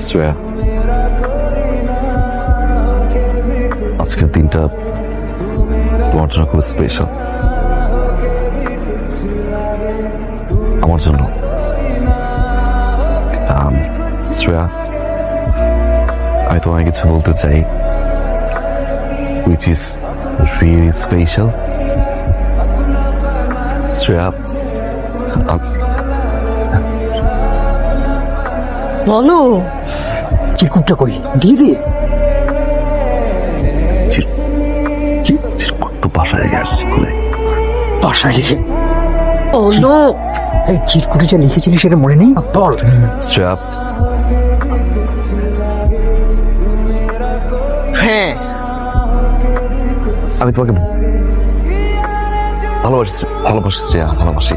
শ্রেয়া, আজকের দিনটা তোমার জন্য খুব স্পেশাল। আমার জন্য। শ্রেয়া, আমি তোমায় কিছু বলতে চাই, which is really special. Shreya, বলো। চিরকুটটা কই দিয়ে দিয়ে তো বাসায় রেখে আসছি খুলে। বাসায় রেখে বলো। এই চিরকুটে যা লিখেছিলি সেটা মনে নেই? বল। শ্রেয়া, হ্যাঁ, আমি তোমাকে ভালোবাসি, ভালোবাসি শ্রেয়া, ভালোবাসি।